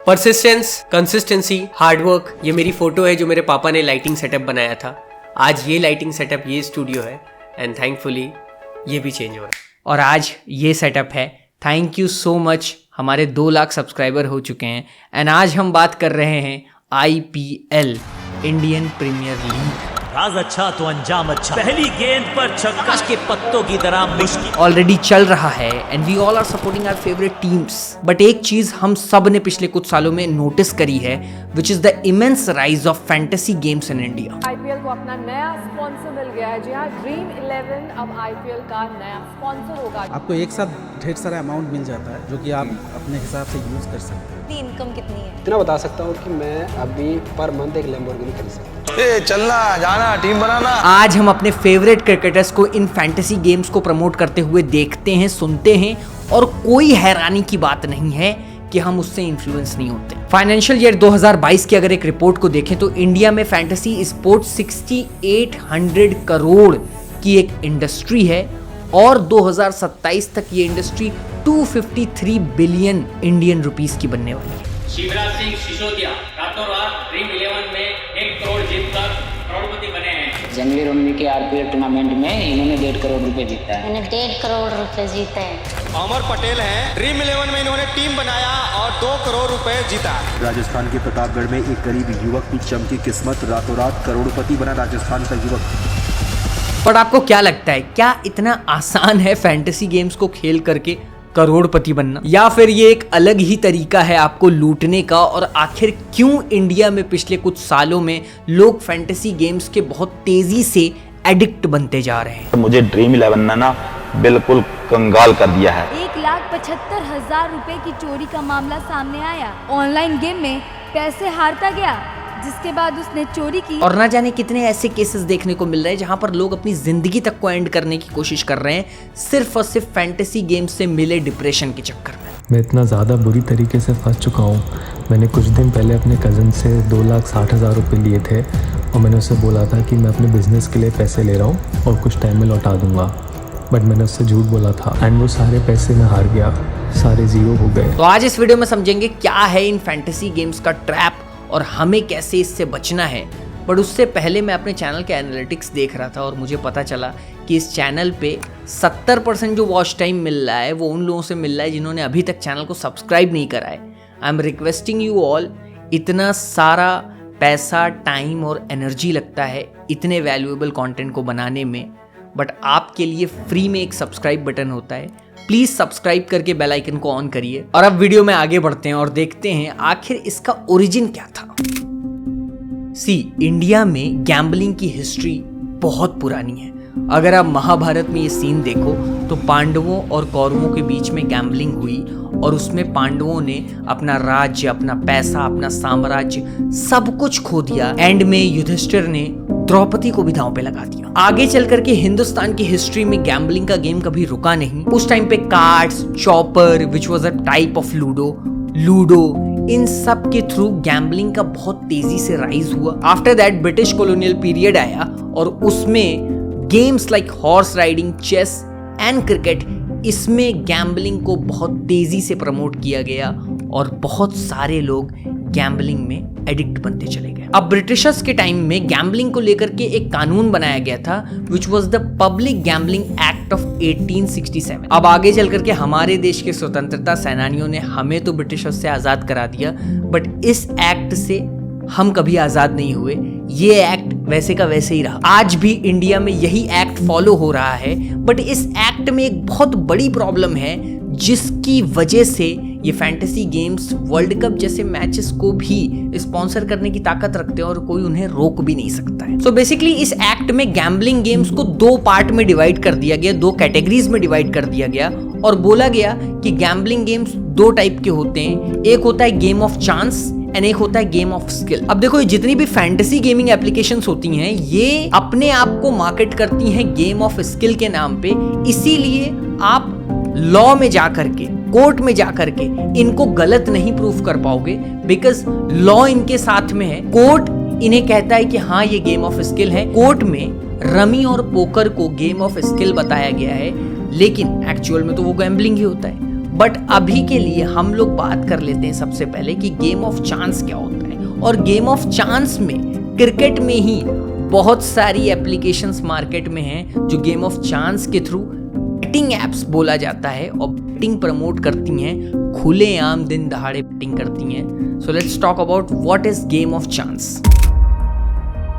Persistence, consistency, hard work, ये मेरी photo है जो मेरे पापा ने लाइटिंग सेटअप बनाया था। आज ये लाइटिंग सेटअप, ये स्टूडियो है एंड थैंकफुली ये भी चेंज हो रहा है और आज ये सेटअप है। Thank you so much. हमारे 2 लाख सब्सक्राइबर हो चुके हैं एंड आज हम बात कर रहे हैं IPL, इंडियन प्रीमियर लीग। राज अच्छा तो अंजाम अच्छा। पहली गेंद पर छक्का के पत्तों की तरह मुश्किल ऑलरेडी चल रहा है and we all are supporting our favourite teams. But एक चीज हम सब ने पिछले कुछ सालों में नोटिस करी है, which is the immense rise of fantasy games in India. IPL को अपना नया स्पॉन्सर मिल गया है। जी हाँ, ड्रीम 11 अब IPL का नया स्पॉन्सर होगा। आपको एक साथ ढेर सारा अमाउंट मिल जाता है जो कि आप अपने हिसाब से यूज कर सकते हैं। इनकम कितनी है? इतना बता सकता हूँ कि मैं अभी पर मंथ एक लैम्बोर्गिनी खरीद सकता हूँ। चलना जाना टीम बनाना। आज हम अपने फेवरेट क्रिकेटर्स को इन फैंटेसी गेम्स को प्रमोट करते हुए देखते हैं, सुनते हैं और कोई हैरानी की बात नहीं है कि हम उससे इन्फ्लुएंस नहीं होते। फाइनेंशियल ईयर 2022 की अगर एक रिपोर्ट को देखें तो इंडिया में फैंटेसी स्पोर्ट्स 6800 करोड़ की एक इंडस्ट्री है और 2027 तक ये इंडस्ट्री 253 बिलियन इंडियन रुपीस की बनने वाली है। शिवराज सिंह सिसोदिया रातों रात ड्रीम 11 में 1 करोड़ जीतकर करोड़पति बने हैं। जंगली रमी के IPL टूर्नामेंट में इन्होंने 1.5 करोड़ रुपए जीता है। मैंने 1.5 करोड़ रुपए जीते हैं। अमर पटेल हैं, ड्रीम 11 में इन्होंने टीम बनाया और 2 करोड़ रुपए जीता। राजस्थान के प्रतापगढ़ में एक गरीब युवक की चमकी किस्मत, रातों रात करोड़पति बना राजस्थान का युवक। पर आपको क्या लगता है, क्या इतना आसान है फैंटेसी गेम्स को खेल करके करोड़पति बनना, या फिर ये एक अलग ही तरीका है आपको लूटने का? और आखिर क्यों इंडिया में पिछले कुछ सालों में लोग फैंटेसी गेम्स के बहुत तेजी से एडिक्ट बनते जा रहे हैं? मुझे ड्रीम 11 ने ना बिल्कुल कंगाल कर दिया है। 1,75,000 रुपए की चोरी का मामला सामने आया। ऑनलाइन गेम में पैसे हारता गया, जिसके बाद उसने चोरी की। और ना जाने कितने ऐसे केसेस देखने को मिल रहे हैं जहां पर लोग अपनी जिंदगी तक को एंड करने की कोशिश कर रहे हैं सिर्फ और सिर्फ फैंटेसी गेम्स से मिले डिप्रेशन के चक्कर में। मैं इतना ज़्यादा बुरी तरीके से फंस चुका हूँ। मैंने कुछ दिन पहले अपने कज़न से 2,60,000 रुपये लिए थे और मैंने उससे बोला था कि मैं अपने बिजनेस के लिए पैसे ले रहा हूँ और कुछ टाइम में लौटा दूंगा, बट मैंने उससे झूठ बोला था एंड वो सारे पैसे मैं हार गया, सारे जीरो हो गए। तो आज इस वीडियो में समझेंगे क्या है इन फैंटेसी गेम्स का ट्रैप और हमें कैसे इससे बचना है। बट उससे पहले मैं अपने चैनल के एनालिटिक्स देख रहा था और मुझे पता चला कि इस चैनल पे 70% जो वॉच टाइम मिल रहा है वो उन लोगों से मिल रहा है जिन्होंने अभी तक चैनल को सब्सक्राइब नहीं करा है। I am requesting you all, इतना सारा पैसा, टाइम और एनर्जी लगता है इतने वैल्यूएबल कंटेंट को बनाने में, बट आपके लिए फ्री में एक सब्सक्राइब बटन होता है। प्लीज सब्सक्राइब करके बेल आइकन को ऑन करिए। और अब वीडियो में आगे बढ़ते हैं और देखते हैं आखिर इसका ओरिजिन क्या था। इंडिया में गैम्बलिंग की हिस्ट्री बहुत पुरानी है। अगर आप महाभारत में ये सीन देखो तो पांडवों और कौरवों के बीच में गैम्बलिंग हुई और उसमें पांडवों ने अपना राज्य, अपना पैसा, अपना साम्राज्य सब कुछ खो दिया। एंड में युधिष्ठिर ने द्रौपदी को भी दांव पे लगा दिया। आगे चल करके हिंदुस्तान की हिस्ट्री में गैम्बलिंग का गेम कभी रुका नहीं। उस टाइम पे cards, chopper, which was a type of ludo, इन सब के थ्रू गैम्बलिंग का बहुत तेजी से राइज हुआ। After that British colonial period आया और उसमें games like horse riding, chess and cricket, इसमें गैम्बलिंग को बहुत तेजी से प्रमोट किया गया और बहुत सारे लोग गैम्बलिंग में एडिक्ट बनते चले गए। अब ब्रिटिशर्स के टाइम में गैम्बलिंग को लेकर के एक कानून बनाया गया था which was the public gambling act of 1867। अब आगे चल करके हमारे देश के स्वतंत्रता सेनानियों ने हमें तो ब्रिटिशर्स से आजाद करा दिया, बट इस एक्ट से हम कभी आजाद नहीं हुए। ये एक्ट वैसे का वैसे ही रहा। आज भी इंडिया में यही एक्ट फॉलो हो रहा है, बट इस एक्ट में एक बहुत बड़ी प्रॉब्लम है जिसकी वजह से ये फैंटेसी गेम्स वर्ल्ड कप जैसे मैचेस को भी स्पॉन्सर करने की ताकत रखते हैं और कोई उन्हें रोक भी नहीं सकता है। सो बेसिकली इस एक्ट में गैम्बलिंग गेम्स को 2 पार्ट में डिवाइड कर दिया गया, 2 कैटेगरीज में डिवाइड कर दिया गया और बोला गया कि गैम्बलिंग गेम्स 2 टाइप के होते हैं। एक होता है गेम ऑफ चांस एंड एक होता है गेम ऑफ स्किल। अब देखो, जितनी भी फैंटेसी गेमिंग एप्लीकेशंस होती हैं ये अपने आप को मार्केट करती हैं गेम ऑफ स्किल के नाम पे, इसीलिए आप लॉ में जाकर के, कोर्ट में जाकर के इनको गलत नहीं प्रूफ कर पाओगे, बिकॉज लॉ इनके साथ में है। कोर्ट इन्हें कहता है कि हाँ ये गेम ऑफ स्किल है। कोर्ट में रमी और पोकर को गेम ऑफ स्किल बताया गया है, लेकिन एक्चुअल में तो वो गैम्बलिंग ही होता है। बट अभी के लिए हम लोग बात कर लेते हैं सबसे पहले कि गेम ऑफ चांस क्या होता है। और गेम ऑफ चांस में क्रिकेट में ही बहुत सारी एप्लीकेशंस मार्केट में हैं जो गेम ऑफ चांस के थ्रू बेटिंग एप्स बोला जाता है और बेटिंग प्रमोट करती हैं, खुलेआम दिन दहाड़े बेटिंग करती हैं। So let's talk about what is game of chance.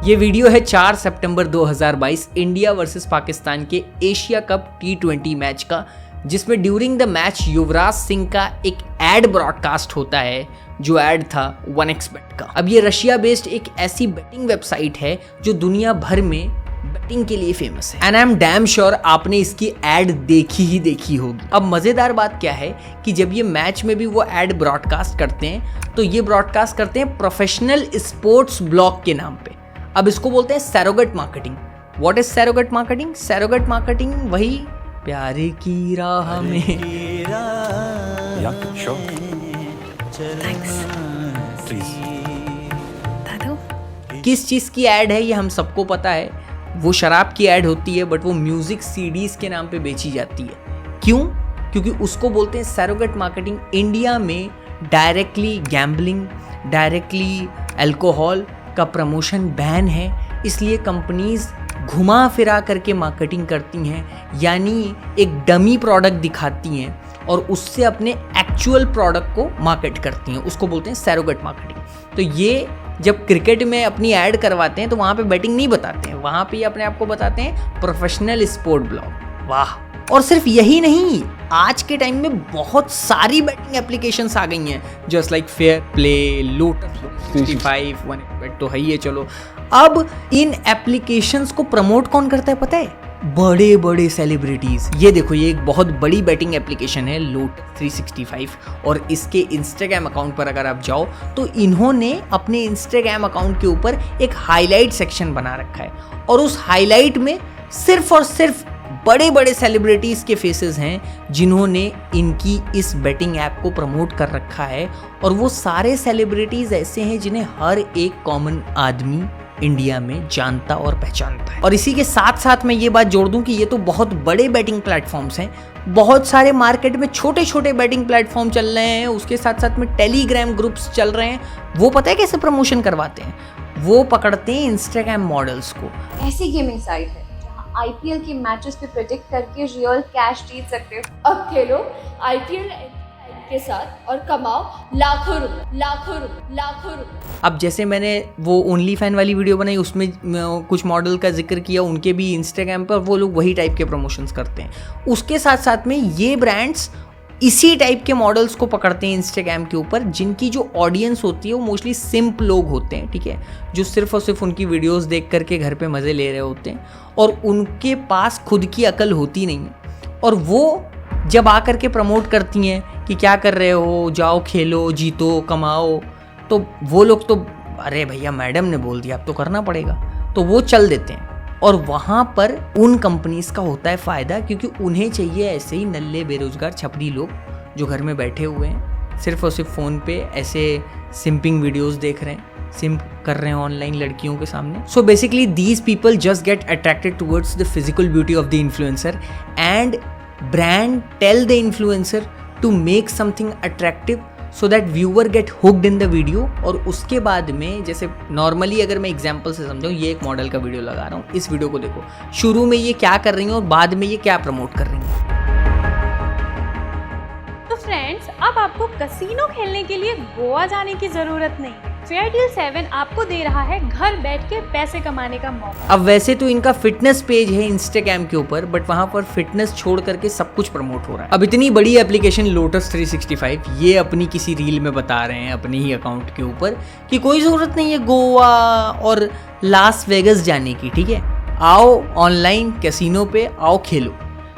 ये वीडियो है 4 सितंबर 2022 इंडिया वर्सेस पाकिस्तान के एशिया कप T20 मैच का, जिसमें during the match Yuvraj Singh का एक एड ब्रॉडकास्ट होता है जो एड था 1xBet का। अब ये रशिया बेस्ड एक ऐसी बेटिंग वेबसाइट है जो दुनिया भर में बेटिंग के लिए फेमस है and I am damn sure आपने इसकी एड देखी होगी। अब मजेदार बात क्या है कि जब ये मैच में भी वो एड ब्रॉडकास्ट करते हैं तो ये ब्रॉडकास्ट करते हैं प्रोफेशनल स्पोर्ट्स ब्लॉग के नाम पे। अब इसको बोलते हैं surrogate marketing. What is surrogate marketing? Surrogate marketing वही प्यारे की राह में। किस चीज की एड है ये हम सबको पता है, वो शराब की एड होती है, बट वो म्यूजिक सीडीज के नाम पे बेची जाती है। क्यों? क्योंकि उसको बोलते हैं सैरोगेट मार्केटिंग। इंडिया में डायरेक्टली गैम्बलिंग, डायरेक्टली अल्कोहल का प्रमोशन बैन है, इसलिए कंपनीज घुमा फिरा करके मार्केटिंग करती हैं, यानी एक डमी प्रोडक्ट दिखाती हैं और उससे अपने एक्चुअल प्रोडक्ट को मार्केट करती हैं। उसको बोलते हैं सैरोगेट मार्केटिंग। तो ये जब क्रिकेट में अपनी ऐड करवाते हैं तो वहाँ पे बेटिंग नहीं बताते हैं, वहाँ पे अपने आप को बताते हैं प्रोफेशनल स्पोर्ट ब्लॉग। वाह! और सिर्फ यही नहीं, आज के टाइम में बहुत सारी बेटिंग एप्लीकेशंस आ गई हैं, just like fair play, lotus 365, 1xBet तो है ही है। चलो, अब इन एप्लीकेशंस को प्रमोट कौन करता है पता है? बड़े बड़े सेलिब्रिटीज। ये देखो, ये एक बहुत बड़ी बेटिंग एप्लीकेशन है लोटस 365 और इसके इंस्टाग्राम अकाउंट पर अगर आप जाओ तो इन्होंने अपने इंस्टाग्राम अकाउंट के ऊपर एक हाईलाइट सेक्शन बना रखा है और उस हाईलाइट में सिर्फ और सिर्फ बड़े बड़े सेलिब्रिटीज के फेसेस हैं जिन्होंने इनकी इस बेटिंग ऐप को प्रमोट कर रखा है। और वो सारे सेलिब्रिटीज ऐसे हैं जिन्हें हर एक कॉमन आदमी इंडिया में जानता और पहचानता है। और इसी के साथ साथ मैं ये बात जोड़ दूं कि ये तो बहुत बड़े बेटिंग प्लेटफॉर्म्स हैं, बहुत सारे मार्केट में छोटे छोटे बेटिंग प्लेटफॉर्म चल रहे हैं, उसके साथ साथ में टेलीग्राम ग्रुप्स चल रहे हैं। वो पता है कैसे प्रमोशन करवाते हैं? वो पकड़ते हैं इंस्टाग्राम मॉडल्स को। ऐसी गेमिंग साइट है जहां आईपीएल के मैचेस पे प्रेडिक्ट करके रियल कैश जीत सकते हो। अब खेलो आईपीएल के साथ और कमाओ लाखों रुपए। अब जैसे मैंने वो ओनली फैन वाली वीडियो बनाई, उसमें कुछ मॉडल का जिक्र किया, उनके भी इंस्टाग्राम पर वो लोग वही टाइप के प्रमोशंस करते हैं। उसके साथ साथ में ये ब्रांड्स इसी टाइप के मॉडल्स को पकड़ते हैं इंस्टाग्राम के ऊपर, जिनकी जो ऑडियंस होती है वो मोस्टली सिंप लोग होते हैं, ठीक है, जो सिर्फ और सिर्फ उनकी वीडियोस देख करके घर पे मज़े ले रहे होते हैं और उनके पास खुद की अकल होती नहीं है। और वो जब आकर के प्रमोट करती हैं कि क्या कर रहे हो, जाओ खेलो, जीतो, कमाओ, तो वो लोग तो अरे भैया मैडम ने बोल दिया अब तो करना पड़ेगा, तो वो चल देते हैं। और वहाँ पर उन कंपनीज का होता है फ़ायदा, क्योंकि उन्हें चाहिए ऐसे ही नल्ले बेरोजगार छपरी लोग जो घर में बैठे हुए हैं, सिर्फ और सिर्फ फ़ोन पे ऐसे सिंपिंग वीडियोस देख रहे हैं, सिंप कर रहे हैं ऑनलाइन लड़कियों के सामने। So basically these people just get attracted towards the physical beauty of the influencer and brand tell the influencer to make something attractive so that viewer get hooked in the video. और उसके बाद में, जैसे normally अगर मैं example से समझाऊँ, ये एक मॉडल का वीडियो लगा रहा हूँ, इस वीडियो को देखो, शुरू में ये क्या कर रही हैं और बाद में ये क्या प्रमोट कर रही हैं। तो फ्रेंड्स, अब आपको कसीनो खेलने के लिए गोवा जाने की जरूरत नहीं। फेयरडील 7 आपको दे रहा है घर बैठ के पैसे कमाने का मौका। अब वैसे तो इनका फिटनेस पेज है इंस्टाग्राम के ऊपर, बट वहां पर फिटनेस छोड़ करके सब कुछ प्रमोट हो रहा है। अब इतनी बड़ी एप्लीकेशन लोटस 365 ये अपनी किसी रील में बता रहे हैं अपने ही अकाउंट के ऊपर कि कोई ज़रूरत नहीं है गोवा और लास वेगस जाने की, ठीक है, आओ ऑनलाइन कैसीनो पे आओ खेलो।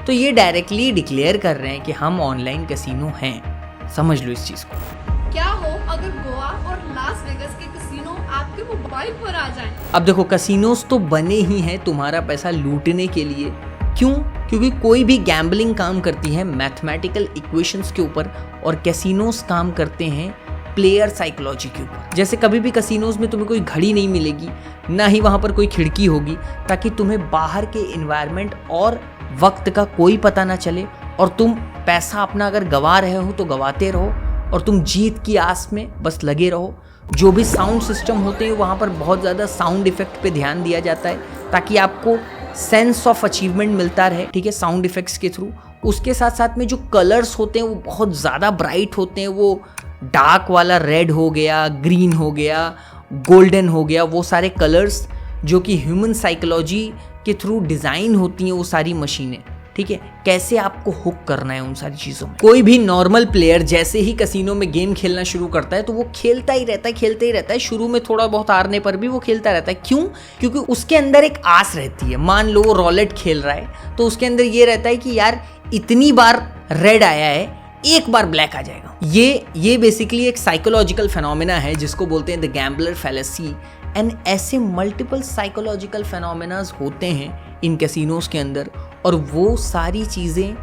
तो ये डायरेक्टली डिक्लेयर कर रहे हैं कि हम ऑनलाइन कैसीनो हैं। समझ लो इस चीज़ को। क्या हो अगर गोवा और लास वेगस के कैसीनो आपके मोबाइल पर आ जाएं? अब देखो, कैसीनोस तो बने ही हैं तुम्हारा पैसा लूटने के लिए। क्यों? क्योंकि कोई भी गैम्बलिंग काम करती है मैथमेटिकल इक्वेशंस के ऊपर और कैसीनोस काम करते हैं प्लेयर साइकोलॉजी के ऊपर। जैसे कभी भी कैसीनोस में तुम्हें कोई घड़ी नहीं मिलेगी, ना ही वहाँ पर कोई खिड़की होगी, ताकि तुम्हें बाहर के एनवायरनमेंट और वक्त का कोई पता ना चले और तुम पैसा अपना अगर गंवा रहे हो तो गंवाते रहो और तुम जीत की आस में बस लगे रहो। जो भी साउंड सिस्टम होते हैं वहाँ पर बहुत ज़्यादा साउंड इफेक्ट पे ध्यान दिया जाता है ताकि आपको सेंस ऑफ अचीवमेंट मिलता रहे, ठीक है, साउंड इफेक्ट्स के थ्रू। उसके साथ साथ में जो कलर्स होते हैं वो बहुत ज़्यादा ब्राइट होते हैं, वो डार्क वाला रेड हो गया, ग्रीन हो गया, गोल्डन हो गया, वो सारे कलर्स जो कि ह्यूमन साइकोलॉजी के थ्रू डिज़ाइन होती हैं वो सारी मशीनें, ठीक है, कैसे आपको हुक करना है उन सारी चीज़ों में। कोई भी नॉर्मल प्लेयर जैसे ही कसिनो में गेम खेलना शुरू करता है तो वो खेलता ही रहता है। शुरू में थोड़ा बहुत हारने पर भी वो खेलता रहता है। क्यों? क्योंकि उसके अंदर एक आस रहती है। मान लो वो रॉलेट खेल रहा है तो उसके अंदर ये रहता है कि यार इतनी बार रेड आया है, एक बार ब्लैक आ जाएगा। ये बेसिकली एक साइकोलॉजिकल फेनोमेना है जिसको बोलते हैं द गैम्बलर फैलेसी। एंड ऐसे मल्टीपल साइकोलॉजिकल फेनोमेनास होते हैं इन कैसीनोज के अंदर, और वो सारी चीज़ें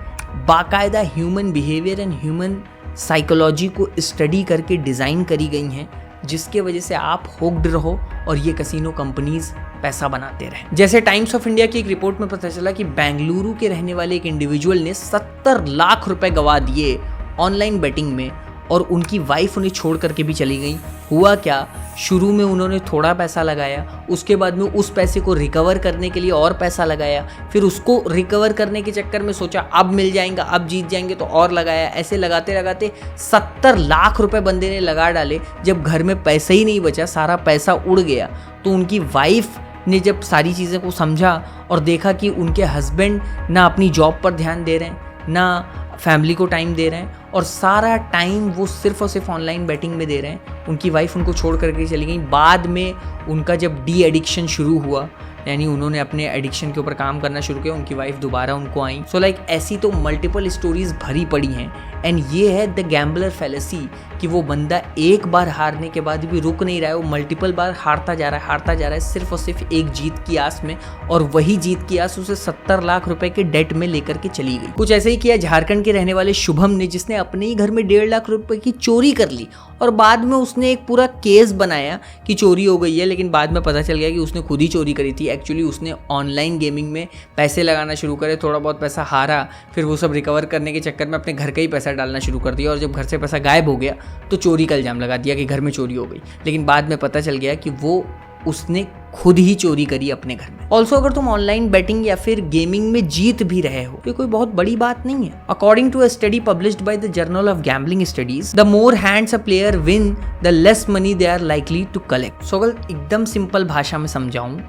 बाकायदा human behaviour and human psychology को स्टडी करके डिज़ाइन करी गई हैं, जिसके वजह से आप हुक्ड रहो और ये कैसीनो कंपनीज पैसा बनाते रहे। जैसे टाइम्स ऑफ इंडिया की एक रिपोर्ट में पता चला कि बेंगलुरु के रहने वाले एक इंडिविजुअल ने 70 लाख रुपए गंवा दिए ऑनलाइन बेटिंग में, और उनकी वाइफ उन्हें छोड़ करके भी चली गई। हुआ क्या, शुरू में उन्होंने थोड़ा पैसा लगाया, उसके बाद में उस पैसे को रिकवर करने के लिए और पैसा लगाया, फिर उसको रिकवर करने के चक्कर में सोचा अब मिल जाएगा, अब जीत जाएंगे, तो और लगाया। ऐसे लगाते लगाते 70 लाख रुपए बंदे ने लगा डाले। जब घर में पैसा ही नहीं बचा, सारा पैसा उड़ गया, तो उनकी वाइफ ने जब सारी चीज़ें को समझा और देखा कि उनके हस्बैंड ना अपनी जॉब पर ध्यान दे रहे हैं, ना फैमिली को टाइम दे रहे हैं, और सारा टाइम वो सिर्फ और सिर्फ ऑनलाइन बेटिंग में दे रहे हैं, उनकी वाइफ उनको छोड़ करके चली गई। बाद में उनका जब डी एडिक्शन शुरू हुआ, यानी उन्होंने अपने एडिक्शन के ऊपर काम करना शुरू किया, उनकी वाइफ दोबारा उनको आई। सो लाइक ऐसी तो मल्टीपल स्टोरीज भरी पड़ी हैं। एंड ये है द गैम्बलर फैलेसी कि वो बंदा एक बार हारने के बाद भी रुक नहीं रहा है, वो मल्टीपल बार हारता जा रहा है सिर्फ और सिर्फ एक जीत की आस में, और वही जीत की आस उसे 70 लाख रुपए के डेट में लेकर के चली गई। कुछ ऐसे ही किया झारखंड के रहने वाले शुभम ने, जिसने अपने ही घर में 1.5 लाख रुपए की चोरी कर ली, और बाद में उसने एक पूरा केस बनाया कि चोरी हो गई है, लेकिन बाद में पता चल गया कि उसने खुद ही चोरी करी थी। एक्चुअली उसने ऑनलाइन गेमिंग में पैसे लगाना शुरू करे, थोड़ा बहुत पैसा हारा, फिर वो सब रिकवर करने के चक्कर में अपने घर का ही पैसा डालना शुरू कर दिया, और जब घर से पैसा गायब हो गया तो चोरी का इल्जाम लगा दिया कि घर में चोरी हो गई। लेकिन बाद में पता चल गया कि वो उसने खुद ही चोरी करी अपने घर में। ऑल्सो अगर तुम ऑनलाइन बेटिंग या फिर गेमिंग में जीत भी रहे हो, ये कोई बहुत बड़ी बात नहीं है। According to a study published by the journal of gambling studies, the more hands a player win, the less money they are likely to collect. So अगर एकदम सिंपल भाषा में समझाऊं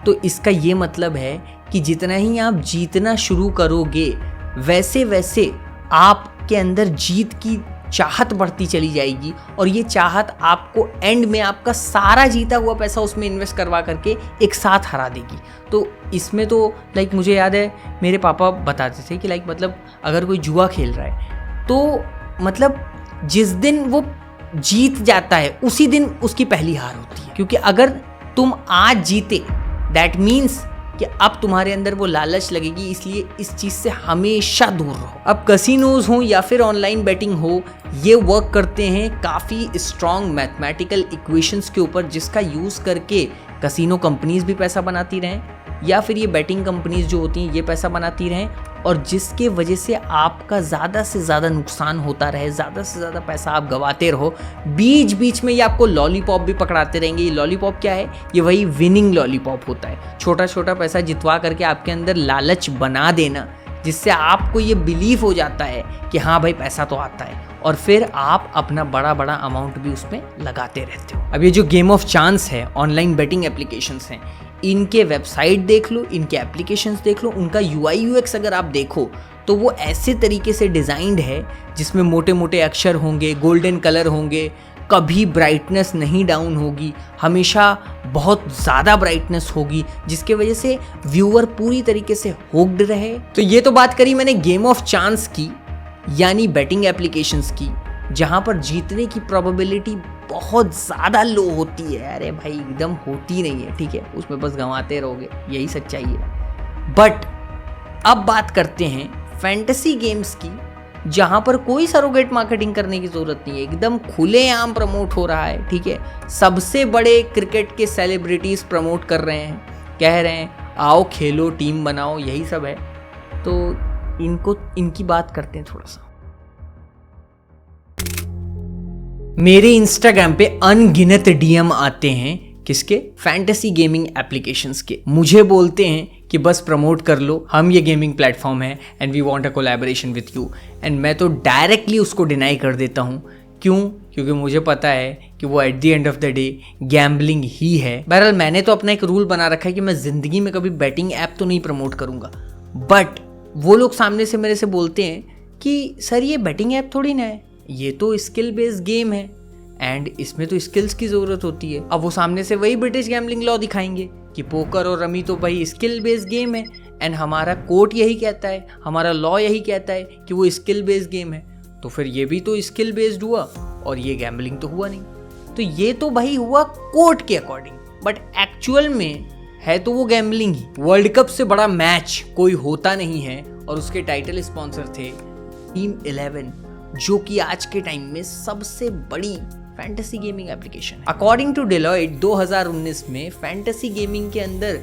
तो इसका ये मतलब है कि जितना ही आप जीतना शुरू करोगे, वैसे वैसे आपके अंदर जीत की चाहत बढ़ती चली जाएगी, और ये चाहत आपको एंड में आपका सारा जीता हुआ पैसा उसमें इन्वेस्ट करवा करके एक साथ हरा देगी। तो इसमें तो लाइक मुझे याद है मेरे पापा बताते थे कि लाइक मतलब अगर कोई जुआ खेल रहा है तो मतलब जिस दिन वो जीत जाता है उसी दिन उसकी पहली हार होती है, क्योंकि अगर तुम आज जीते दैट मीन्स कि अब तुम्हारे अंदर वो लालच लगेगी, इसलिए इस चीज़ से हमेशा दूर रहो। अब कैसीनोज हो या फिर ऑनलाइन बेटिंग हो, ये वर्क करते हैं काफ़ी स्ट्रॉन्ग मैथमेटिकल इक्वेशंस के ऊपर, जिसका यूज़ करके कैसीनो कंपनीज भी पैसा बनाती रहें या फिर ये बेटिंग कंपनीज जो होती हैं ये पैसा बनाती रहें, और जिसके वजह से आपका ज़्यादा से ज़्यादा नुकसान होता रहे, ज़्यादा से ज़्यादा पैसा आप गंवाते रहो। बीच बीच में ये आपको लॉलीपॉप भी पकड़ाते रहेंगे। ये लॉलीपॉप क्या है? ये वही विनिंग लॉलीपॉप होता है, छोटा छोटा पैसा जितवा करके आपके अंदर लालच बना देना, जिससे आपको ये बिलीव हो जाता है कि हाँ भाई पैसा तो आता है, और फिर आप अपना बड़ा बड़ा अमाउंट भी उसमें लगाते रहते हो। अब ये जो गेम ऑफ चांस है, ऑनलाइन बेटिंग एप्लीकेशंस हैं, इनके वेबसाइट देख लो, इनके एप्लीकेशंस देख लो, उनका UI UX अगर आप देखो तो वो ऐसे तरीके से डिज़ाइंड है जिसमें मोटे मोटे अक्षर होंगे, गोल्डन कलर होंगे, कभी ब्राइटनेस नहीं डाउन होगी, हमेशा बहुत ज़्यादा ब्राइटनेस होगी, जिसके वजह से व्यूअर पूरी तरीके से होक्ड रहे। तो ये तो बात करी मैंने गेम ऑफ चांस की, यानी बेटिंग एप्लीकेशंस की, जहाँ पर जीतने की प्रोबेबिलिटी बहुत ज़्यादा लो होती है। अरे भाई एकदम होती नहीं है, ठीक है, उसमें बस गंवाते रहोगे, यही सच्चाई है। बट अब बात करते हैं फैंटेसी गेम्स की, जहाँ पर कोई सरोगेट मार्केटिंग करने की ज़रूरत नहीं है, एकदम खुलेआम प्रमोट हो रहा है, ठीक है। सबसे बड़े क्रिकेट के सेलिब्रिटीज़ प्रमोट कर रहे हैं, कह रहे हैं आओ खेलो, टीम बनाओ, यही सब है। तो इनकी बात करते हैं थोड़ा सा। मेरे इंस्टाग्राम पे अनगिनत डीएम आते हैं, किसके? फैंटेसी गेमिंग एप्लीकेशंस के। मुझे बोलते हैं कि बस प्रमोट कर लो, हम ये गेमिंग प्लेटफॉर्म है and we want a collaboration with you. And मैं तो डायरेक्टली उसको डिनाई कर देता हूँ। क्यों? क्योंकि मुझे पता है कि वो at the end of the day gambling ही है। बहरहाल मैंने तो अपना एक रूल बना रखा है कि मैं ज़िंदगी में कभी बैटिंग ऐप तो नहीं प्रमोट करूँगा। बट वो लोग सामने से मेरे से बोलते हैं कि सर ये बैटिंग ऐप थोड़ी ना है, ये तो स्किल बेस्ड गेम है एंड इसमें तो स्किल्स की ज़रूरत होती है। अब वो सामने से वही ब्रिटिश गैम्बलिंग लॉ दिखाएंगे कि पोकर और रमी तो भाई स्किल बेस्ड गेम है एंड हमारा कोर्ट यही कहता है, हमारा लॉ यही कहता है कि वो स्किल बेस्ड गेम है। तो फिर ये भी तो स्किल बेस्ड हुआ और ये गैम्बलिंग तो हुआ नहीं। तो ये तो भाई हुआ कोर्ट के अकॉर्डिंग, बट एक्चुअल में है तो वो गैम्बलिंग ही। वर्ल्ड कप से बड़ा मैच कोई होता नहीं है और उसके टाइटल स्पॉन्सर थे टीम 11, जो कि आज के टाइम में सबसे बड़ी फैंटेसी गेमिंग एप्लीकेशन है। अकॉर्डिंग टू डेलॉयट 2019 में फैंटेसी गेमिंग के अंदर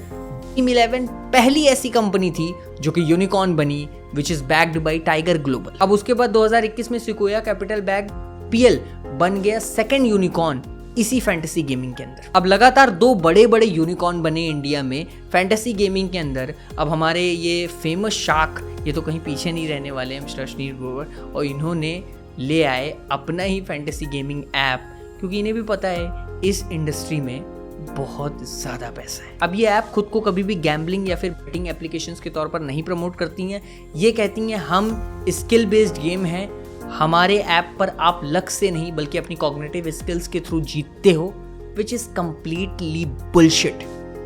टीम 11 पहली ऐसी कंपनी थी जो कि यूनिकॉर्न बनी, which is backed by Tiger global. अब उसके बाद 2021 में सिक्वोया कैपिटल बैक PL बन गया सेकंड यूनिकॉर्न इसी फैंटेसी गेमिंग के अंदर। अब लगातार 2 बड़े बड़े यूनिकॉर्न बने इंडिया में फैंटेसी गेमिंग के अंदर। अब हमारे ये फेमस शार्क ये तो कहीं पीछे नहीं रहने वाले हैं, मिस्टर अश्नीर ग्रोवर, और इन्होंने ले आए अपना ही फैंटेसी गेमिंग ऐप, क्योंकि इन्हें भी पता है इस इंडस्ट्री में बहुत ज़्यादा पैसा है। अब ये ऐप खुद को कभी भी गैम्बलिंग या फिर बेटिंग एप्लीकेशंस के तौर पर नहीं प्रमोट करती हैं। ये कहती हैं हम स्किल बेस्ड गेम है, हमारे ऐप पर आप लक से नहीं बल्कि अपनी कॉग्निटिव स्किल्स के थ्रू जीतते हो, which is completely bullshit.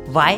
Why?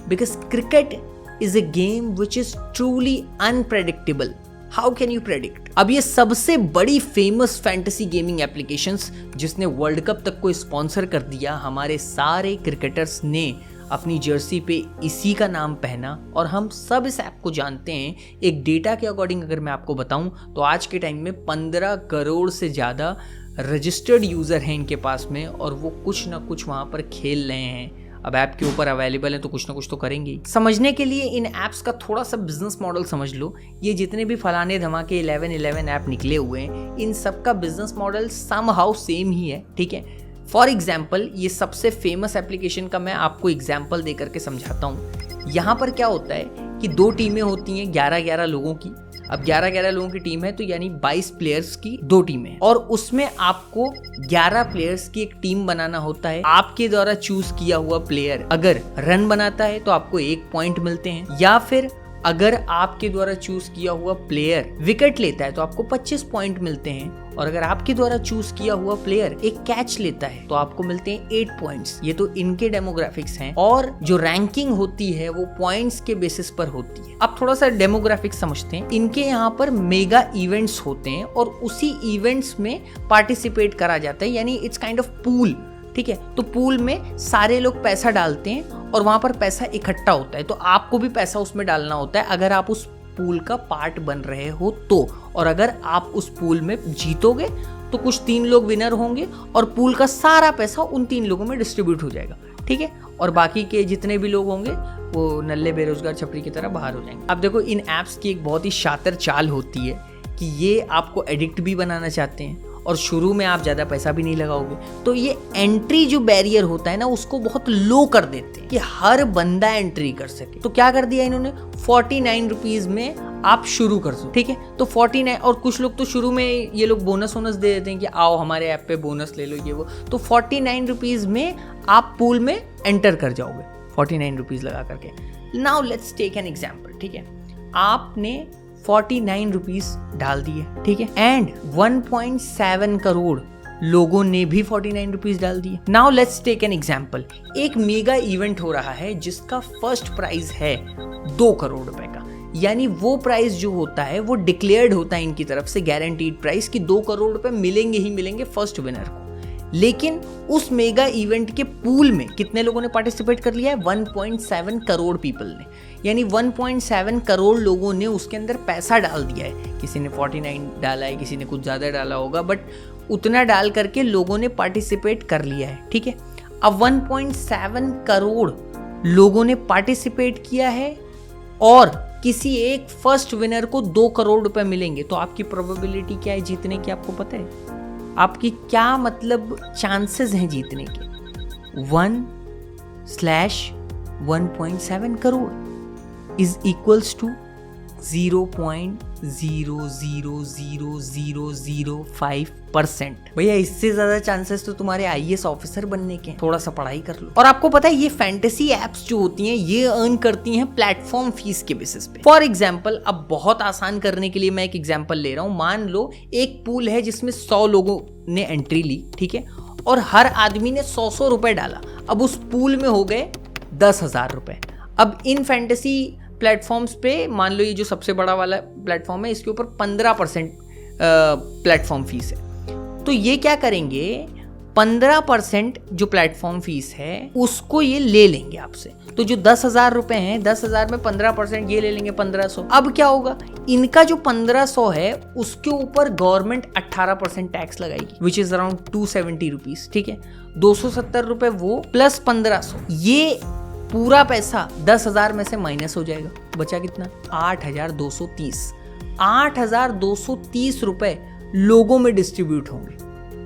Because cricket is a game which is truly unpredictable. How can you predict? अब ये सबसे बड़ी फेमस फैंटेसी गेमिंग एप्लीकेशंस जिसने वर्ल्ड कप तक को स्पॉन्सर कर दिया, हमारे सारे क्रिकेटर्स ने अपनी जर्सी पे इसी का नाम पहना और हम सब इस ऐप को जानते हैं। एक डेटा के अकॉर्डिंग अगर मैं आपको बताऊं तो आज के टाइम में 15 करोड़ से ज़्यादा रजिस्टर्ड यूज़र हैं इनके पास में, और वो कुछ ना कुछ वहाँ पर खेल रहे हैं। अब ऐप के ऊपर अवेलेबल है तो कुछ ना कुछ तो करेंगे। समझने के लिए इन ऐप्स का थोड़ा सा बिजनेस मॉडल समझ लो। ये जितने भी फलाने धमाके 11 ऐप निकले हुए हैं, इन सब का बिजनेस मॉडल समहाउ सेम ही है, ठीक है। फॉर एग्जाम्पल ये सबसे फेमस एप्लीकेशन का मैं आपको एग्जाम्पल दे करके समझाता हूँ। यहाँ पर क्या होता है कि 2 टीमें होती हैं 11-11 लोगों की। अब 11-11 लोगों की टीम है तो यानी 22 प्लेयर्स की 2 टीमें, और उसमें आपको 11 प्लेयर्स की एक टीम बनाना होता है। आपके द्वारा चूज किया हुआ प्लेयर अगर रन बनाता है तो आपको 1 पॉइंट मिलते हैं, या फिर अगर आपके द्वारा चूज किया हुआ प्लेयर विकेट लेता है तो आपको 25 पॉइंट मिलते हैं, और अगर आपके द्वारा चूज किया हुआ प्लेयर एक कैच लेता है तो आपको मिलते हैं 8 पॉइंट्स। ये तो इनके डेमोग्राफिक्स हैं, और जो रैंकिंग होती है वो पॉइंट्स के बेसिस पर होती है। अब थोड़ा सा डेमोग्राफिक्स समझते हैं। इनके यहाँ पर मेगा इवेंट्स होते हैं और उसी इवेंट्स में पार्टिसिपेट करा जाता है, यानी इट्स काइंड ऑफ पूल, ठीक है। तो पूल में सारे लोग पैसा डालते हैं और वहां पर पैसा इकट्ठा होता है, तो आपको भी पैसा उसमें डालना होता है अगर आप उस पूल का पार्ट बन रहे हो तो। और अगर आप उस पूल में जीतोगे तो कुछ 3 लोग विनर होंगे और पूल का सारा पैसा उन 3 लोगों में डिस्ट्रीब्यूट हो जाएगा, ठीक है। और बाकी के जितने भी लोग होंगे वो नल्ले बेरोजगार छपरी की तरह बाहर हो जाएंगे। अब देखो इन ऐप्स की एक बहुत ही शातिर चाल होती है कि ये आपको एडिक्ट भी बनाना चाहते हैं और शुरू में आप ज़्यादा पैसा भी नहीं लगाओगे, तो ये एंट्री जो बैरियर होता है ना उसको बहुत लो कर देते हैं कि हर बंदा एंट्री कर सके। तो क्या कर दिया इन्होंने, 49 रुपीज़ में आप शुरू कर दो, ठीक है। तो 49, और कुछ लोग तो शुरू में ये लोग बोनस दे देते हैं कि आओ हमारे ऐप पे बोनस ले लो ये वो। तो 49 रुपीज़ में आप पूल में एंटर कर जाओगे 49 रुपीज़ लगा करके। Now let's take an example, ठीक है। आपने 49 रुपीज़ डाल दिए, ठीक है, एंड 1.7 करोड़ लोगों ने भी 49 रुपीज़ डाल दिए। Now let's take an example. एक मेगा इवेंट हो रहा है जिसका फर्स्ट प्राइज है 2 करोड़ रुपए का, यानी वो प्राइस जो होता है वो डिक्लेयर्ड होता है इनकी तरफ से, गारंटीड प्राइस कि 2 करोड़ रुपए मिलेंगे ही मिलेंगे फर्स्ट विनर को। लेकिन उस मेगा इवेंट के पूल में कितने लोगों ने पार्टिसिपेट कर लिया है, 1.7 करोड़ पीपल ने, यानी 1.7 करोड़ लोगों ने उसके अंदर पैसा डाल दिया है। किसी ने 49 डाला है, किसी ने कुछ ज़्यादा डाला होगा, बट उतना डाल करके लोगों ने पार्टिसिपेट कर लिया है, ठीक है। अब 1.7 करोड़ लोगों ने पार्टिसिपेट किया है और किसी एक फर्स्ट विनर को 2 करोड़ रुपए मिलेंगे तो आपकी प्रोबेबिलिटी क्या है जीतने की, आपको पता है? आपकी क्या मतलब चांसेस हैं जीतने के? 1/1.7 करोड़ इज इक्वल्स टू 0.00005%। भैया इससे ज्यादा चांसेस तो तुम्हारे आईएएस ऑफिसर बनने के। थोड़ा सा पढ़ाई कर लो। और आपको पता है ये फैंटेसी एप्स जो होती हैं ये अर्न करती हैं प्लेटफॉर्म फीस के बेसिस पे। फॉर एग्जाम्पल, अब बहुत आसान करने के लिए मैं एक एग्जाम्पल ले रहा हूं। मान लो एक पूल है जिसमें 100 लोगों ने एंट्री ली, ठीक है, और हर आदमी ने 100 रुपए डाला। अब उस पूल में हो गए 10,000 रुपए। अब इन फैंटेसी प्लेटफॉर्म्स पे मान लो ये जो सबसे बड़ा वाला प्लेटफॉर्म है इसके ऊपर 15% प्लेटफॉर्म फीस है। तो ये क्या करेंगे, 15% जो प्लेटफॉर्म फीस है उसको ये ले लेंगे आपसे। तो जो 10,000 रुपए हैं, 10,000 में 15% ये ले लेंगे 1500। अब क्या होगा, इनका जो 1500 है उसके ऊपर गवर्नमेंट 18% टैक्स लगाएगी, विच इज अराउंड 270 रुपीज, ठीक है। 270 रुपए वो प्लस 1500, ये पूरा पैसा 10,000 में से माइनस हो जाएगा। बचा कितना? 8,230। 8,230 रुपए लोगों में डिस्ट्रीब्यूट होंगे।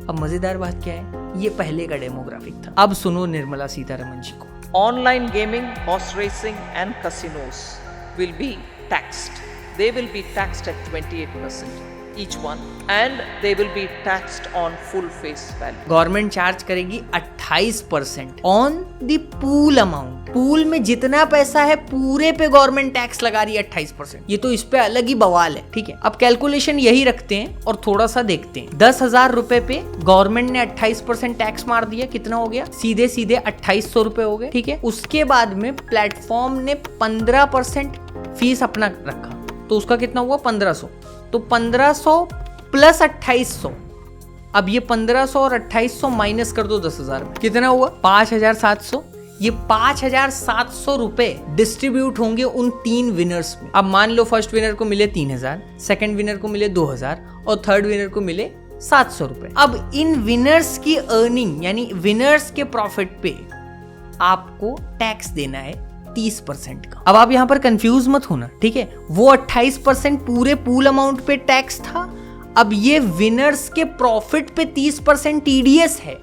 अब मजेदार बात क्या है, ये पहले का डेमोग्राफिक था। अब सुनो निर्मला सीतारमण जी को। Online gaming, horse racing and casinos will be taxed. They will be taxed at 28% each one and they will be taxed on full face value. Government charge करेगी 28% on the pool amount. Pool में जितना पैसा है पूरे पे government tax लगा रही है 28%। ये तो इस पे अलग ही बवाल है, ठीक है। अब कैलकुलेशन यही रखते हैं और थोड़ा सा देखते हैं। 10,000 रुपए पे गवर्नमेंट ने 28% टैक्स मार दिया, कितना हो गया? सीधे सीधे 2,800 रुपए हो गए, ठीक है। उसके बाद में प्लेटफॉर्म ने 15% फीस अपना रखा, तो उसका कितना हुआ? 1500। तो 1500 प्लस 2,800। अब ये 1500 और 2,800 माइनस कर दो 10,000 में, कितना हुआ? 5,700। ये 5,700 रुपए डिस्ट्रीब्यूट होंगे उन 3 विनर्स में। अब मान लो फर्स्ट विनर को मिले 3,000, सेकंड विनर को मिले 2,000 और थर्ड विनर को मिले 700 रुपए। अब इन विनर्स की अर्निंग यानी विनर्स के प्रॉफिट पे आपको टैक्स देना है 30% का। अब आप यहां पर कंफ्यूज मत होना, ठीक है। वो 28% पूरे पूल अमाउंट पे टैक्स था। अब ये विनर्स के प्रॉफिट पे 30% टीडीएस है।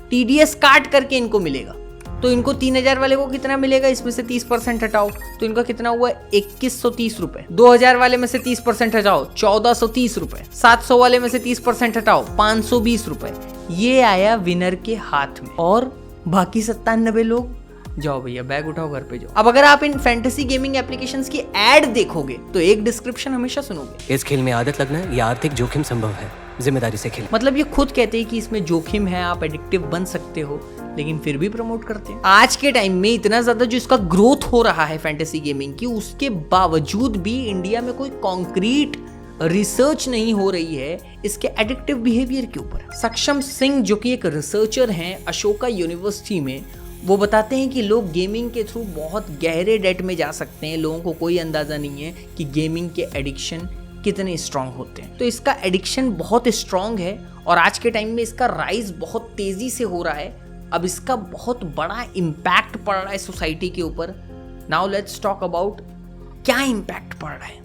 टीडीएस काट करके इनको मिलेगा। तो इनको 3,000 वाले को कितना मिलेगा? इसमें से 30% हटाओ तो इनका कितना हुआ? 2,130 रुपए। 2,000 वाले में से 30% हटाओ 1,430 रुपए। 700 वाले में से 30% हटाओ 520 रुपए। ये आया विनर के हाथ में। और बाकी 97 लोग जाओ भैया बैग उठाओ घर पे जाओ। अब अगर आप इन फैंटेसी गेमिंग एप्लीकेशंस की एड देखोगे तो एक डिस्क्रिप्शन हमेशा सुनोगे, इस खेल में आदत लगना या आर्थिक जोखिम संभव है, जिम्मेदारी से खेलें। मतलब ये खुद कहते हैं कि इसमें जोखिम है, आप एडिक्टिव बन सकते हो, लेकिन फिर भी प्रमोट करते हैं। आज के टाइम में इतना ज्यादा जो इसका ग्रोथ हो रहा है फैंटेसी गेमिंग की, उसके बावजूद भी इंडिया में कोई कॉन्क्रीट रिसर्च नहीं हो रही है इसके एडिक्टिव बिहेवियर के ऊपर। सक्षम सिंह जो कि एक रिसर्चर हैं अशोका यूनिवर्सिटी में, वो बताते हैं कि लोग गेमिंग के थ्रू बहुत गहरे डेट में जा सकते हैं। लोगों को कोई अंदाज़ा नहीं है कि गेमिंग के एडिक्शन कितने स्ट्रांग होते हैं। तो इसका एडिक्शन बहुत स्ट्रांग है और आज के टाइम में इसका राइज बहुत तेज़ी से हो रहा है। अब इसका बहुत बड़ा इम्पैक्ट पड़ रहा है सोसाइटी के ऊपर। नाउ लेट्स टॉक अबाउट क्या इम्पैक्ट पड़ रहा है।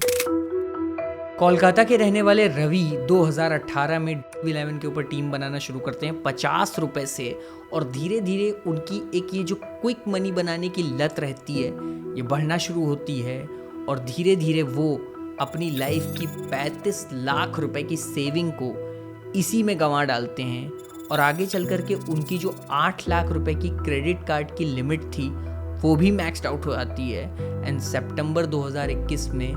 कोलकाता के रहने वाले रवि 2018 में ड्रीम11 के ऊपर टीम बनाना शुरू करते हैं 50 रुपए से, और धीरे धीरे उनकी एक ये जो क्विक मनी बनाने की लत रहती है ये बढ़ना शुरू होती है और धीरे धीरे वो अपनी लाइफ की 35 लाख रुपए की सेविंग को इसी में गंवा डालते हैं। और आगे चल कर के उनकी जो 8 लाख रुपए की क्रेडिट कार्ड की लिमिट थी वो भी मैक्स्ड आउट हो जाती है। एंड सितंबर 2021 में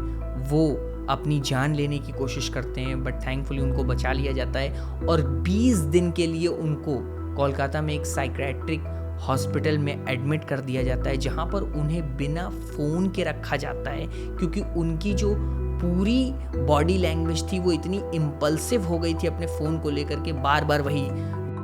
वो अपनी जान लेने की कोशिश करते हैं, बट थैंकफुली उनको बचा लिया जाता है और 20 दिन के लिए उनको कोलकाता में एक साइकियाट्रिक हॉस्पिटल में एडमिट कर दिया जाता है, जहां पर उन्हें बिना फ़ोन के रखा जाता है क्योंकि उनकी जो पूरी बॉडी लैंग्वेज थी वो इतनी इम्पल्सिव हो गई थी अपने फ़ोन को लेकर के, बार बार वही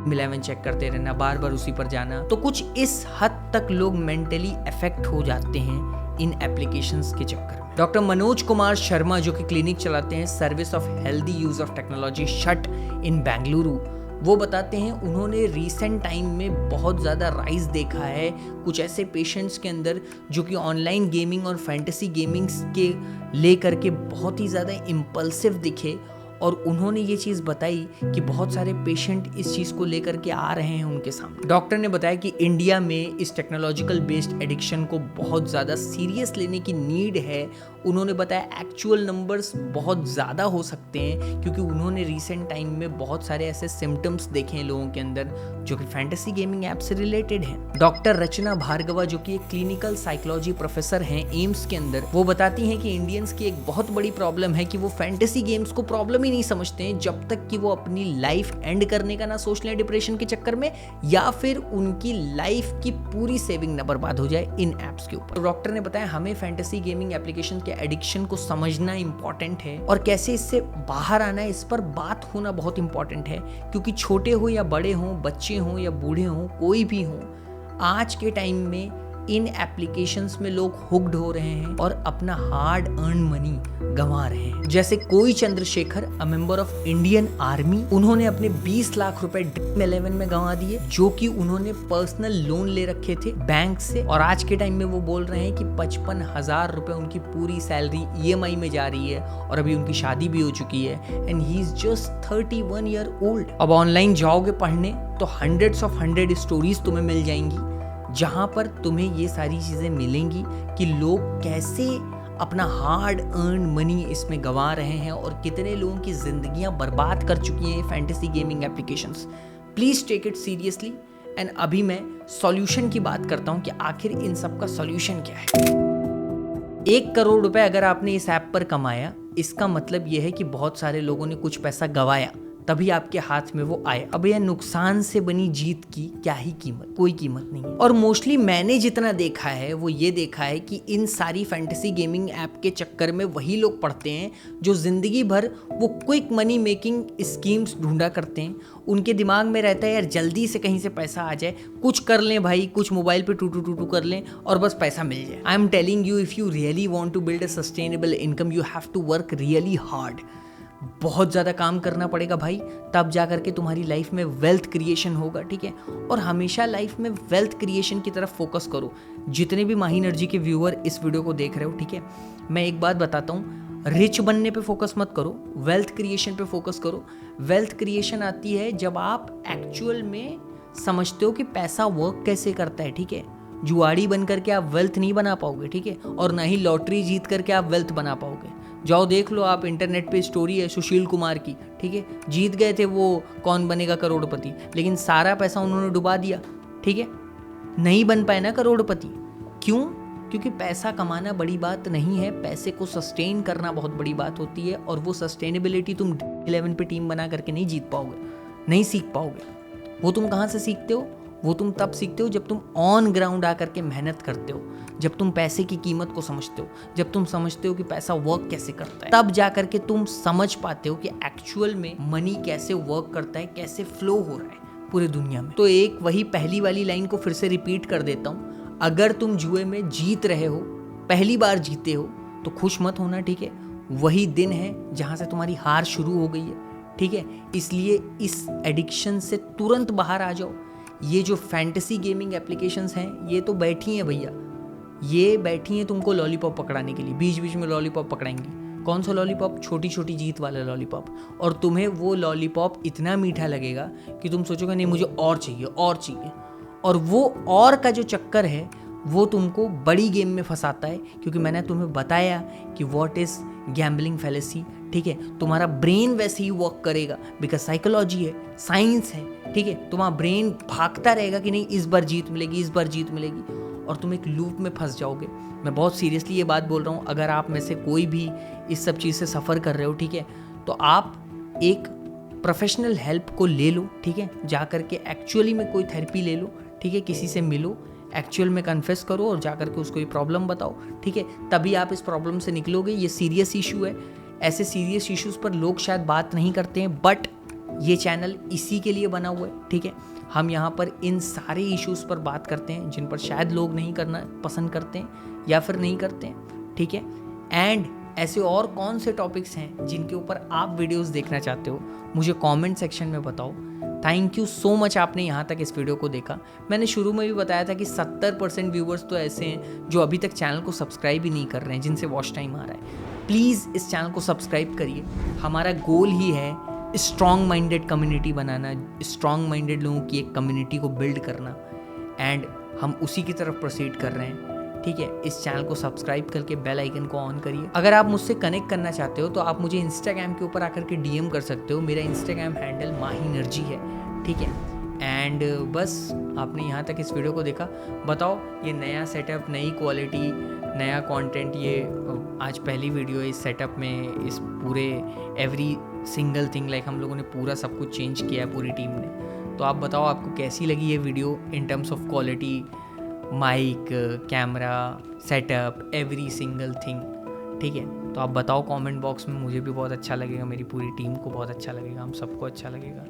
11 चेक करते रहना, बार बार उसी पर जाना। तो कुछ इस हद तक लोग मेंटली अफेक्ट हो जाते हैं इन एप्लीकेशंस के चक्कर में। डॉक्टर मनोज कुमार शर्मा जो कि क्लिनिक चलाते हैं service of healthy use of technology shut in Bengaluru, वो बताते हैं उन्होंने रीसेंट टाइम में बहुत ज़्यादा राइज देखा है कुछ ऐसे पेशेंट्स के अंदर जो कि ऑनलाइन गेमिंग और फैंटेसी गेमिंग्स के लेकर के बहुत ही ज़्यादा इम्पल्सिव दिखे, और उन्होंने ये चीज़ बताई कि बहुत सारे पेशेंट इस चीज़ को लेकर के आ रहे हैं उनके सामने। डॉक्टर ने बताया कि इंडिया में इस टेक्नोलॉजिकल बेस्ड एडिक्शन को बहुत ज़्यादा सीरियस लेने की नीड है। उन्होंने बताया एक्चुअल नंबर्स बहुत ज़्यादा हो सकते हैं, क्योंकि उन्होंने रिसेंट टाइम में बहुत सारे ऐसे सिम्टम्स देखे हैं लोगों के अंदर जो कि फैंटेसी गेमिंग ऐप से रिलेटेड हैं। डॉक्टर रचना भार्गवा जो कि एक क्लिनिकल साइकोलॉजी प्रोफेसर हैं एम्स के अंदर, वो बताती हैं कि इंडियंस की एक बहुत बड़ी प्रॉब्लम है कि वो फैंटेसी गेम्स को प्रॉब्लम ही नहीं समझते हैं जब तक कि वो अपनी लाइफ एंड करने का ना सोच लें डिप्रेशन के चक्कर में, या फिर उनकी लाइफ की पूरी सेविंग ना बर्बाद हो जाए इन एप्स के ऊपर। डॉक्टर ने बताया हमें फैंटेसी गेमिंग एप्लीकेशन के एडिक्शन को समझना इंपॉर्टेंट है और कैसे इससे बाहर आना है, इस पर बात होना बहुत इंपॉर्टेंट है, क्योंकि छोटे हो या बड़े हों, बच्चे हों या बूढ़े हों, कोई भी हों, आज के टाइम में इन एप्लीकेशंस में लोग हुक्ड हो रहे हैं और अपना हार्ड अर्न मनी गंवा रहे हैं। जैसे कोई Chandrashekhar, a member of Indian army, उन्होंने अपने 20 लाख रुपए ड्रीम 11 में गंवा दिए, जो कि उन्होंने पर्सनल लोन ले रखे थे बैंक से, और आज के टाइम में वो बोल रहे हैं कि 55,000 रुपए उनकी पूरी सैलरी EMI में जा रही है, और अभी उनकी शादी भी हो चुकी है and he is just 31 year old. अब ऑनलाइन जाओगे पढ़ने तो हंड्रेड्स ऑफ स्टोरीज तुम्हें मिल जाएंगी जहां पर तुम्हें ये सारी चीजें मिलेंगी कि लोग कैसे अपना हार्ड अर्न मनी इसमें गंवा रहे हैं और कितने लोगों की जिंदगियां बर्बाद कर चुकी हैं fantasy gaming applications. Please take it seriously. And अभी मैं सॉल्यूशन की बात करता हूं कि आखिर इन सब का सॉल्यूशन क्या है। 1 करोड़ रुपए अगर आपने इस ऐप पर कमाया, इसका मतलब यह है कि बहुत सारे लोगों ने कुछ पैसा गंवाया तभी आपके हाथ में वो आए। अब यह नुकसान से बनी जीत की क्या ही कीमत, कोई कीमत नहीं है। और मोस्टली मैंने जितना देखा है वो ये देखा है कि इन सारी फैंटेसी गेमिंग ऐप के चक्कर में वही लोग पड़ते हैं जो जिंदगी भर वो क्विक मनी मेकिंग स्कीम्स ढूंढा करते हैं। उनके दिमाग में रहता है यार जल्दी से कहीं से पैसा आ जाए, कुछ कर लें भाई, कुछ मोबाइल पे टू कर लें और बस पैसा मिल जाए। I am telling you, if you really want to build a sustainable income you have to work really hard. बहुत ज़्यादा काम करना पड़ेगा भाई, तब जा करके तुम्हारी लाइफ में वेल्थ क्रिएशन होगा, ठीक है। और हमेशा लाइफ में वेल्थ क्रिएशन की तरफ फोकस करो। जितने भी माही एनर्जी के व्यूअर इस वीडियो को देख रहे हो, ठीक है, मैं एक बात बताता हूँ, रिच बनने पे फोकस मत करो, वेल्थ क्रिएशन पे फोकस करो। वेल्थ क्रिएशन आती है जब आप एक्चुअल में समझते हो कि पैसा वर्क कैसे करता है, ठीक है। जुआड़ी बन करके आप वेल्थ नहीं बना पाओगे, ठीक है, और ना ही लॉटरी जीत करके आप वेल्थ बना पाओगे। जाओ देख लो आप, इंटरनेट पे स्टोरी है सुशील कुमार की, ठीक है, जीत गए थे वो कौन बनेगा करोड़पति, लेकिन सारा पैसा उन्होंने डुबा दिया, ठीक है, नहीं बन पाए ना करोड़पति। क्यों? क्योंकि पैसा कमाना बड़ी बात नहीं है, पैसे को सस्टेन करना बहुत बड़ी बात होती है, और वो सस्टेनेबिलिटी तुम 11 पे टीम बना करके नहीं जीत पाओगे, नहीं सीख पाओगे। वो तुम कहाँ से सीखते हो? वो तुम तब सीखते हो जब तुम ऑन ग्राउंड आकर के मेहनत करते हो, जब तुम पैसे की कीमत को समझते हो, जब तुम समझते हो कि पैसा वर्क कैसे करता है, तब जा करके तुम समझ पाते हो कि एक्चुअल में मनी कैसे वर्क करता है, कैसे फ्लो हो रहा है पूरी दुनिया में। तो एक वही पहली वाली लाइन को फिर से रिपीट कर देता हूँ, अगर तुम जुए में जीत रहे हो, पहली बार जीते हो, तो खुश मत होना, ठीक है। वही दिन है जहाँ से तुम्हारी हार शुरू हो गई है, ठीक है। इसलिए इस एडिक्शन से तुरंत बाहर आ जाओ। ये जो फैंटेसी गेमिंग एप्लीकेशंस हैं ये तो बैठी हैं भैया, ये बैठी हैं तुमको लॉलीपॉप पकड़ाने के लिए, बीच बीच में लॉलीपॉप पकड़ाएंगी। कौन सा लॉलीपॉप? छोटी छोटी जीत वाला लॉलीपॉप। और तुम्हें वो लॉलीपॉप इतना मीठा लगेगा कि तुम सोचोगे नहीं मुझे और चाहिए और चाहिए। और वो और का जो चक्कर है वो तुमको बड़ी गेम में फंसाता है, क्योंकि मैंने तुम्हें बताया कि व्हाट इज़ गैम्बलिंग फैलेसी, ठीक है। तुम्हारा ब्रेन वैसे ही वर्क करेगा, बिकॉज साइकोलॉजी है, साइंस है, ठीक है। तुम्हारा ब्रेन भागता रहेगा कि नहीं इस बार जीत मिलेगी, इस बार जीत मिलेगी, और तुम एक लूप में फंस जाओगे। मैं बहुत सीरियसली ये बात बोल रहा हूँ। अगर आप में से कोई भी इस सब चीज़ से सफ़र कर रहे हो, ठीक है, तो आप एक प्रोफेशनल हेल्प को ले लो, ठीक है। जा कर के एक्चुअली में कोई थेरेपी ले लो, ठीक है, किसी से मिलो, एक्चुअल में कन्फेस करो और जाकर के उसको ये प्रॉब्लम बताओ, ठीक है। तभी आप इस प्रॉब्लम से निकलोगे। ये सीरियस इशू है, ऐसे सीरियस इश्यूज़ पर लोग शायद बात नहीं करते हैं, बट ये चैनल इसी के लिए बना हुआ है, ठीक है। हम यहाँ पर इन सारे इश्यूज़ पर बात करते हैं जिन पर शायद लोग नहीं करना पसंद करते हैं या फिर नहीं करते हैं, ठीक है। एंड ऐसे और कौन से टॉपिक्स हैं जिनके ऊपर आप वीडियोस देखना चाहते हो, मुझे कमेंट सेक्शन में बताओ, थैंक यू सो मच आपने यहाँ तक इस वीडियो को देखा। मैंने शुरू में भी बताया था कि 70% व्यूवर्स तो ऐसे हैं जो अभी तक चैनल को सब्सक्राइब ही नहीं कर रहे हैं, जिनसे वॉच टाइम आ रहा है। प्लीज़ इस चैनल को सब्सक्राइब करिए। हमारा गोल ही है स्ट्रॉन्ग माइंडेड कम्युनिटी बनाना, स्ट्रॉन्ग माइंडेड लोगों की एक कम्युनिटी को बिल्ड करना, एंड हम उसी की तरफ प्रोसीड कर रहे हैं। ठीक है, इस चैनल को सब्सक्राइब करके बेल आइकन को ऑन करिए। अगर आप मुझसे कनेक्ट करना चाहते हो तो आप मुझे इंस्टाग्राम के ऊपर आकर के डीएम कर सकते हो। मेरा इंस्टाग्राम हैंडल माहीनर्जी है। ठीक है, एंड बस आपने यहाँ तक इस वीडियो को देखा। बताओ ये नया सेटअप, नई क्वालिटी, नया कंटेंट, ये आज पहली वीडियो है इस सेटअप में, इस पूरे एवरी सिंगल थिंग लाइक हम लोगों ने पूरा सब कुछ चेंज किया है पूरी टीम ने। तो आप बताओ आपको कैसी लगी ये video in terms of quality, mic, camera, setup, every single thing. ठीक है, तो आप बताओ कमेंट बॉक्स में। मुझे भी बहुत अच्छा लगेगा, मेरी पूरी टीम को बहुत अच्छा लगेगा, हम सबको अच्छा लगेगा।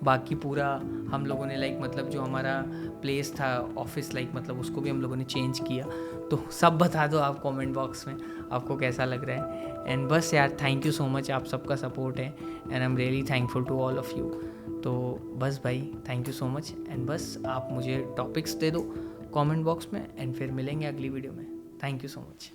बाकी पूरा हम लोगों ने लाइक मतलब जो हमारा प्लेस था ऑफिस लाइक मतलब उसको भी हम लोगों ने चेंज किया। तो सब बता दो आप कमेंट बॉक्स में आपको कैसा लग रहा है। एंड बस यार थैंक यू सो मच, आप सबका सपोर्ट है and I am really thankful to all of you. तो बस भाई thank you so much, and बस आप मुझे टॉपिक्स दे दो कमेंट बॉक्स में, एंड फिर मिलेंगे अगली वीडियो में। Thank you so much.